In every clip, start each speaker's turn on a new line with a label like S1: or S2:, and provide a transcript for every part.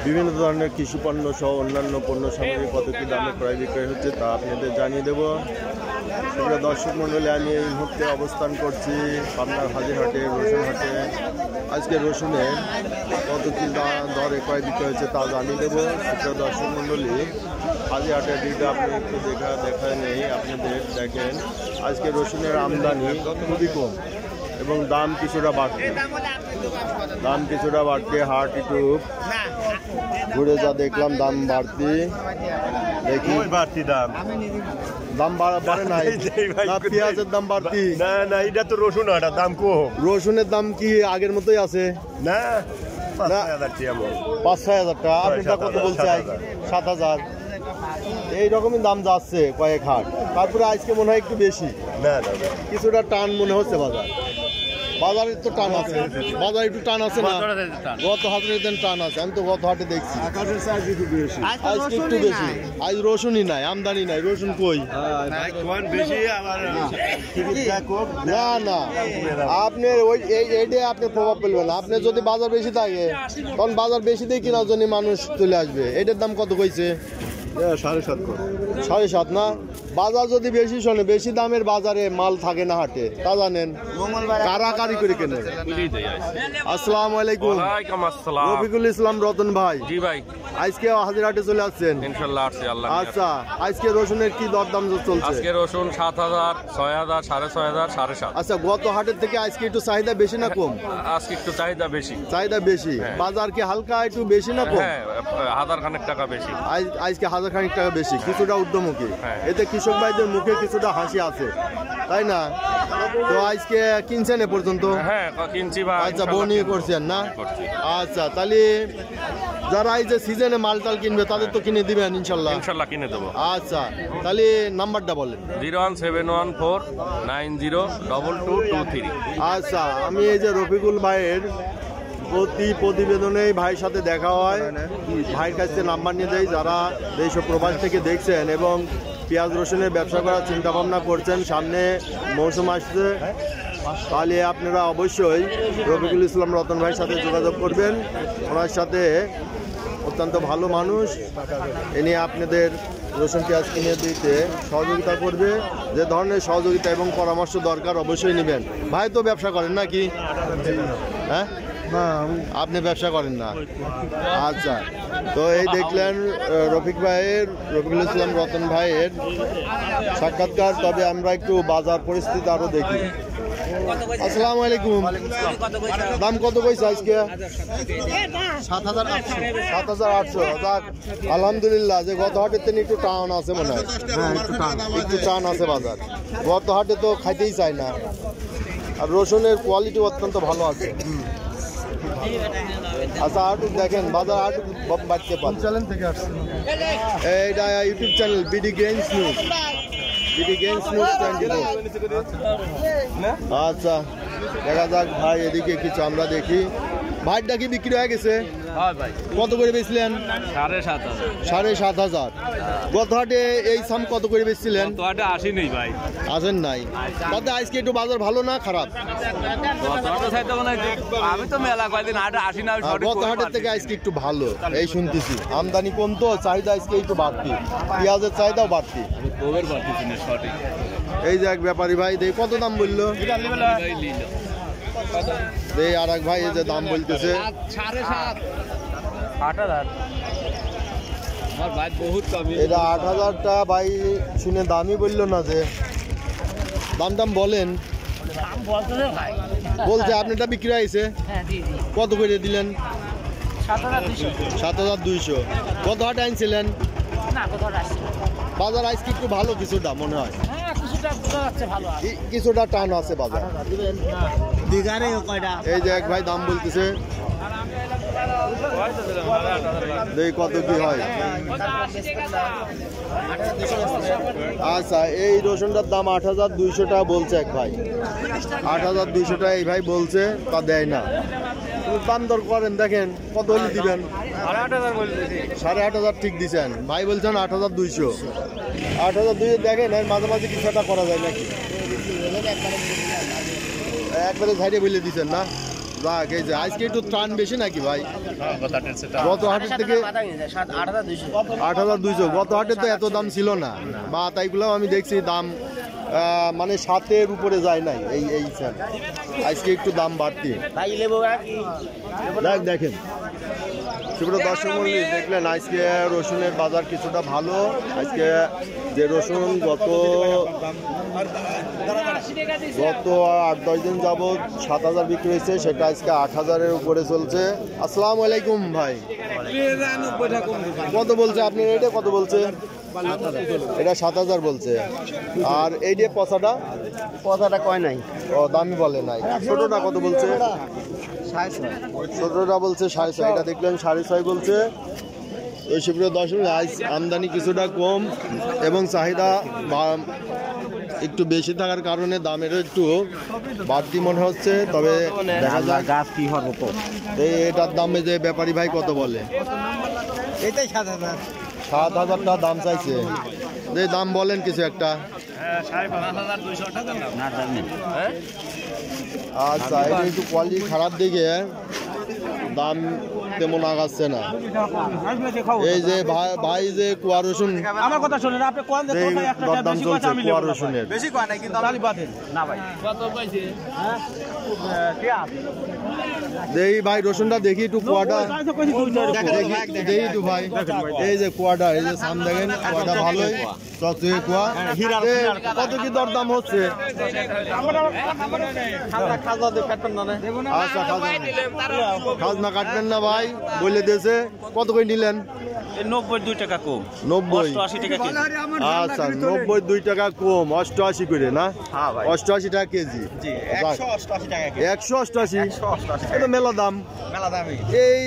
S1: বিভিন্ন ধরনের কৃষি পণ্য সহ অন্যান্য পণ্য সামগ্রী কত কী দামে ক্রয় বিক্রয় হচ্ছে তা আপনাদের জানিয়ে দেব। সেগুলো দর্শক মণ্ডলী, আমি এই মুহূর্তে অবস্থান করছি পাবনার হাজিরহাটে, রসুন হাটে। আজকে রসুনের কত কী দরে ক্রয় বিক্রয় হচ্ছে তা জানিয়ে দেবো। সেটা দর্শক মণ্ডলী, হাজিরহাটের দিকটা আপনি একটু দেখায় নেই আপনাদের। দেখেন আজকে রসুনের আমদানি খুবই কম এবং দাম কিছুটা বাড়ছে। হাট একটু ঘুরে যা দেখলাম দাম বাড়তি। দেখি
S2: বাড়তি
S1: দাম বাড়ে নাই, পেঁয়াজের দাম বাড়তি
S2: না, এটা তো রসুন, দাম কম।
S1: রসুনের দাম কি আগের মতোই আছে?
S2: না,
S1: 5-6 হাজার টাকা। আপনি কত বলছেন? 7,000। এইরকমই দাম যাচ্ছে কয়েক হাট। তারপরে আজকে মনে হয় একটু বেশি, কিছুটা টান মনে হচ্ছে বাজারে তো টান আছে, বাজারে একটু টান আছে না? গত হাটের দিন টান আছে, আমি তো গত হাটে দেখছি আজকে একটু বেশি। আজ রসুনই নাই, আমদানি নাই, রসুন কই? না না, আপনি ওই এইটাই আপনি প্রভাব ফেলবেন। আপনি যদি বাজার বেশি থাকে তখন বাজার বেশি দিয়ে কেনার জন্য মানুষ চলে আসবে। এটার দাম কত কইছে? 7.5 না? বাজার যদি বেশি শোনে, বেশি দামের বাজারে মাল থাকে না হাটে, তা জানেন? কারাকারি করে কেনে। আসসালামু আলাইকুম। রফিকুল ইসলাম রতন ভাই।
S3: জি ভাই,
S1: আজকে হাজিরহাটে চলে আসছেন?
S3: ইনশাআল্লাহ আসছি আল্লাহ।
S1: আচ্ছা, আজকে রসুনের কি দরদাম চলছে?
S3: আজকে রসুন 7,000, 6,000, 6,500, 7,500।
S1: আচ্ছা, গত হাটের থেকে আজকে একটু চাহিদা বেশি না কম?
S3: আজকে একটু চাহিদা বেশি।
S1: বাজার কি হালকা একটু বেশি না কম?
S3: হ্যাঁ, 1,000 খানেক টাকা বেশি।
S1: আজকে 1,000 খানেক টাকা বেশি, কিছুটা ঊর্ধ্বমুখী। এতে কৃষক ভাইদের মুখে কিছুটা হাসি আছে, তাই না? তো আজকে কিনছেন এ পর্যন্ত?
S3: হ্যাঁ, কিনছি ভাই।
S1: আচ্ছা, বনি করছেন না? আচ্ছা, তাহলে যারা এই যে সিজনে মালটাল কিনবে তাদের তো কিনে দিবেন ইনশাল্লাহ?
S3: ইনশাআল্লাহ কিনে দেবো।
S1: আচ্ছা, তাহলে নাম্বারটা বলেন।
S3: 01714902223।
S1: আচ্ছা, আমি এই যে রফিকুল ভাইয়ের প্রতি প্রতিবেদনেই ভাইয়ের সাথে দেখা হয়, ভাইয়ের কাছ থেকে নাম্বার নিয়ে দেয়। যারা দেশ ও প্রবাস থেকে দেখছেন এবং পেঁয়াজ রসুনের ব্যবসা করার চিন্তা ভাবনা করছেন, সামনে মৌসুম আসছে, তাহলে আপনারা অবশ্যই রফিকুল ইসলাম রতন ভাইয়ের সাথে যোগাযোগ করবেন। ওনার সাথে অত্যন্ত ভালো মানুষ, এ নিয়ে আপনাদের রসুন পেঁয়াজ কিনে দিতে সহযোগিতা করবে। যে ধরনের সহযোগিতা এবং পরামর্শ দরকার অবশ্যই নেবেন। ভাই তো ব্যবসা করেন নাকি? হ্যাঁ, আপনি ব্যবসা করেন না? আচ্ছা, তো এই দেখলেন রফিকুল ইসলাম রতন ভাইয়ের সাক্ষাৎকার। তবে আমরা একটু বাজার পরিস্থিতি আরো দেখি। আসসালামু আলাইকুম। দাম কত কইছে আজকে? 7,800। আলহামদুলিল্লাহ, যে গত হাটের থেকে একটু টান আছে মনে হয়। একটু টান আছে বাজার। গত হাটে তো খাইতেই চায় না। আর রসুনের কোয়ালিটি অত্যন্ত ভালো আছে। আচ্ছা, আটুক দেখেন বাজার আটুক বাড়তে পারে। এইটা ইউটিউব চ্যানেল বিডি গেঞ্জ নিউজ, 24। আচ্ছা, দেখা যাক ভাই, এদিকে কিছু আমরা দেখি। ভাইটা কি বিক্রি হয়ে গেছে? কত করে বেচলেন? 7,500। গত হাটে এই সাম কত করে বেচছিলেন? আসেন নাই? তাতে আজকে একটু বাজার ভালো না খারাপ? গত হাটের থেকে আজকে একটু ভালো এই শুনতেছি। আমদানি কম তো, চাহিদা আজকে একটু বাড়তি, পেঁয়াজের চাহিদাও বাড়তি। এই যে এক ব্যাপারী ভাই, দেখ কত দাম বললো। এই আর এক ভাই এই যে দাম বলতেছে
S3: 8,000।
S1: এটা 8,000টা ভাই শুনে দামই বললো না, যে দাম বলেন বলছে। আপনারটা বিক্রি হয়েছে কত করে দিলেন? 7,200। কত হাটে আনছিলেন? বাজার আজকে একটু ভালো, কিছুটা মনে হয় কিছুটা টান আছে বাজার। এই যে এক ভাই দাম বলতেছে, দেখি কত কি হয়। আচ্ছা, এই রসুনটার দাম 8,200 টাকা বলছে এক ভাই। 8,200 টাকা এই ভাই বলছে, তা দেয় না। দাম দর করেন, দেখেন কত হলে দিবেন। 8,500 ঠিক দিচ্ছেন ভাই, বলছেন 8,200। 8,200 দেখেন, এর মাঝে মাঝে কিছু একটা করা যায় নাকি? একবারে ঝাড়িয়ে বলে দিচ্ছেন না? যাক এই যে আজকে একটু টান বেশি নাকি ভাই? গত হাটের থেকে 8,200। গত হাটে তো এত দাম ছিল না, বা তাইগুলো আমি দেখছি দাম মানে 7-এর উপরে যায় নাই। এই আজকে একটু দাম বাড়তি। দেখেন সুপ্রিয় দর্শক মণ্ডলী, দেখলেন আজকে রসুনের বাজার কিছুটা ভালো। আজকে যে রসুন গত 8-10 দিন যাবৎ 7,000 বিক্রি হয়েছে, সেটা আজকে 8,000-এর উপরে চলছে। আসসালামু আলাইকুম ভাই, কত বলছে আপনি? এটা কত বলছে? এটা 7,000 বলছে। আর এই যে পচাটা কয় নাই? ও দামি বলে নাই। ছোটটা কত বলছে? 17টা বলছে 650। এটা দেখলেন 650 বলছে। ওই সুপ্রিয় দর্শক, আজ আমদানি কিছুটা কম এবং চাহিদা একটু বেশি থাকার কারণে দামেরও একটু বাড়তি মনে হচ্ছে। তবে দেখা যাক গাছ কি হবে। তো এটার দামে যে ব্যাপারী ভাই কত বলে?
S4: এটাই 7,000।
S1: 7,000 দাম চাইছে। যে দাম বলেন কিছু একটা। আচ্ছা, এটা একটু কোয়ালিটি খারাপ দিকে দাম তেমন আগাচ্ছে না। এই যে ভাই যে কুয়া রসুন,
S4: আমার কথা শুনেন, আপনি কোন যে
S1: দাম চলছে কুয়া রসুনের
S4: বেশি কয় না কিন্তু আমি বাদেন না ভাই। কত কইছে? হ্যাঁ
S1: দেই ভাই রসুনটা দেখি একটু কুয়াটা দেখি একটু ভাই। এই যে কুয়াটা, এই যে সাম দেখেন কুয়াটা ভালোই চকচকে কুয়া। কত কি দর দাম হচ্ছে? আচ্ছা খাজনা কাটবেন না ভাই বলে দিয়েছে। কত করে নিলেন?
S4: 92 টাকা কম।
S1: 90?
S4: 88 টাকা কেজি।
S1: আচ্ছা 92 টাকা কম, 88 করে না? 88 টাকা কেজি।
S4: 188 টাকা কেজি।
S1: 188? এটা মেলা দাম।
S4: মেলা দামি।
S1: এই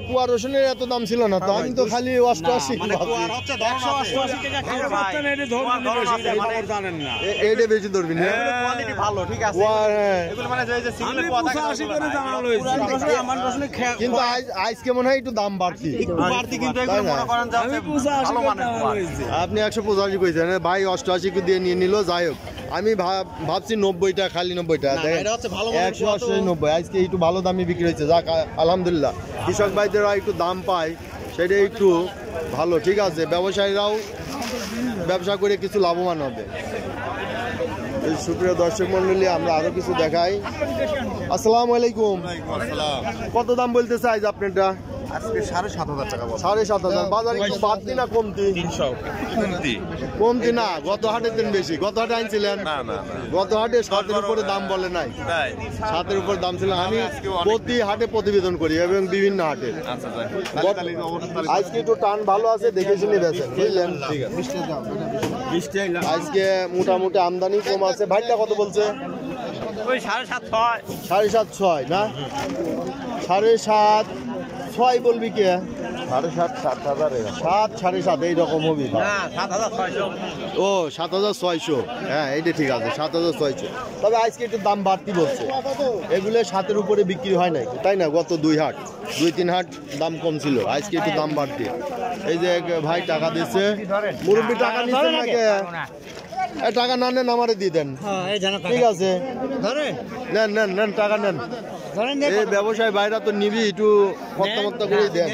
S1: কুয়া রসুনের এত দাম ছিল না তো, আমি তো খালি 88
S4: হচ্ছে 188 টাকা কেজি ভাই। জানেন না
S1: এইটা বেশি ধরবি না?
S4: কোয়ালিটি ভালো, ঠিক আছে। এগুলো মানে যে সিঙ্গেল কুয়া থাকে 85 করে জানা লইছি। আমার রসুনে
S1: কিন্তু আজকে মনে হয় একটু দাম বাড়তি।
S4: একটু বাড়তি, কিন্তু এগুলো মনে করেন যে ভালো মানের কুয়া।
S1: আপনি 185 কইছেন, ভাই 88 দিয়ে নিয়ে নিল। যাই হোক, আমি ভাবছি 90টা, খালি 90টা। 180 90 আজকে একটু ভালো দামে বিক্রি হয়েছে। যাক আলহামদুলিল্লাহ, কৃষক ভাইদেরও একটু দাম পায়, সেটা একটু ভালো। ঠিক আছে, ব্যবসায়ীরাও ব্যবসা করে কিছু লাভবান হবে। সুপ্রিয় দর্শক মন্ডলী, আমরা আরো কিছু দেখাই। আসসালামু আলাইকুম। কত দাম বলতেছে আজ আপনারটা?
S2: আজকে 7,500 টাকা।
S1: 7,500। বাজারে কি বাড়তি না কমতি?
S2: 300
S1: কমতি না, গত হাটের দিন বেশি। গত হাটে আনছিলেন? গত হাটে 7-এর উপরে দাম বলে নাই। 7-এর উপর দাম ছিল। আমি প্রতি হাটে প্রতিবেদন করি এবং বিভিন্ন হাটে। আজকে একটু টান ভালো আছে, দেখে শুনে বেছেন, বুঝলেন? আজকে মোটামুটি আমদানি কম আছে। ভাইটা কত বলছে?
S4: ওই 7.5
S1: 7.5 না? 7.5 বলবি কে? 7.5 7,000 7.5 এইরকম হবি।
S4: না 7,600।
S1: ও 7,600। হ্যাঁ এইটা ঠিক আছে, 7,600। তবে আজকে একটু দাম বাড়তি বলছে। এগুলো 7-এর উপরে বিক্রি হয় নাই, তাই না? গত 2-3 হাট দাম কম ছিল, আজকে একটু দাম বাড়তি। এই যে ভাই টাকা দিচ্ছে, মুরব্বী টাকা নিচ্ছেন নাকি? টাকা না নেন আমারে দিয়ে দেন, ঠিক আছে? নেন টাকা নেন। এই ব্যবসায় বাইরে তো নিবি, একটু মত্তা করে দেন।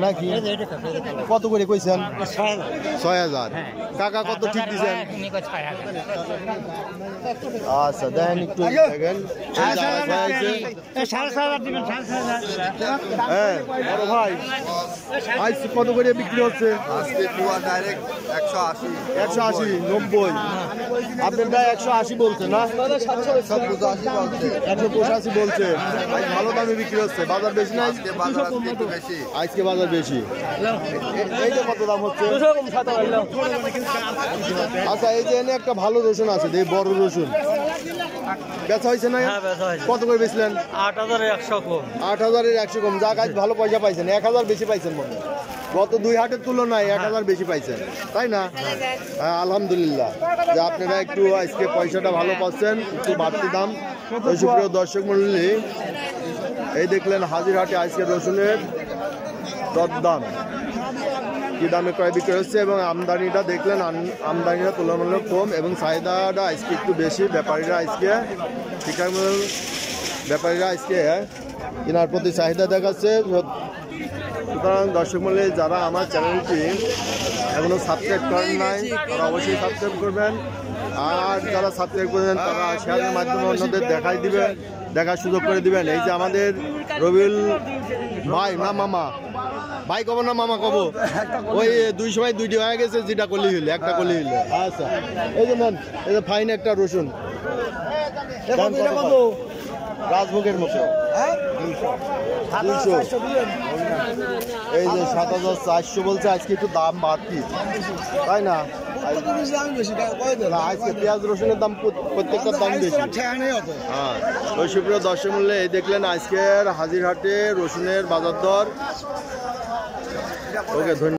S1: নাকি কত করে কইছেন? 6,000। কাকা কত ঠিক দিচ্ছেন? আচ্ছা দেখেন একটু দেখেন। হ্যাঁ বড় ভাই, আজ কত করে বিক্রি হচ্ছে?
S2: আজকে কুয়া ডাইরেক্ট 180
S1: 90। আপনার 180 বলছে না? 185 বলছে। আজ ভালো দামে বিক্রি হচ্ছে। বাজার বেশি না? আজকে বাজার বেশি। এইটা কত দাম হচ্ছে? আচ্ছা এই যে এনে একটা ভালো রসুন আছে, বড় রসুন, বেচা হয়েছে না? কত করে বেচলেন?
S4: 8,100 কম।
S1: 8,100 কম। যাক আজ ভালো পয়সা পাইছেন, 1,000 বেশি পাইছেন মনে হয়। গত 2 হাটের তুলনায় 1,000 বেশি পাইছেন, তাই না? হ্যাঁ আলহামদুলিল্লাহ, যে আপনারা একটু আজকে পয়সাটা ভালো পাচ্ছেন, একটু বাড়তি দাম। সুপ্রিয় দর্শক মণ্ডলী, এই দেখলেন হাজিরহাটে আজকে রসুনের দরদাম। কি দামে ক্রয় বিক্রয় হচ্ছে এবং আমদানিটা দেখলেন আমদানিটা তুলনামূলক কম এবং চাহিদাটা আজকে একটু বেশি। ব্যাপারীরা আজকে ঠিকঠাক ব্যাপারীরা আজকে কেনার প্রতি চাহিদা দেখাচ্ছে। সুতরাং দর্শক মূল্যে যারা আমার চ্যানেলটি এখনো সাবস্ক্রাইব করেন নাই তারা অবশ্যই সাবস্ক্রাইব করবেন, আর যারা সাবস্ক্রাইব করবেন তারা শেয়ারের মাধ্যমে অন্যদের দেখার সুযোগ করে দিবেন। এই যে আমাদের রবিউল ভাই না মামা ভাই কব না মামা কব, ওই দুই সময় দুইটি হয়ে গেছে, যেটা কলি হইলে একটা কলি হইলে। আচ্ছা এই যে নেন, এই যে ফাইন একটা রসুন রাজভোগের মতো 200। এই যে 7400 বলছে, আজকে একটু দাম বাড়তি তাই না? আজকে পেঁয়াজ রসুনের দাম প্রত্যেকটার দাম বেশি। হ্যাঁ ওই সুপ্রিয় দর্শক মূল্যে এই দেখলেন আজকের হাজিরহাটে রসুনের বাজার দর। ওকে ধন্যবাদ।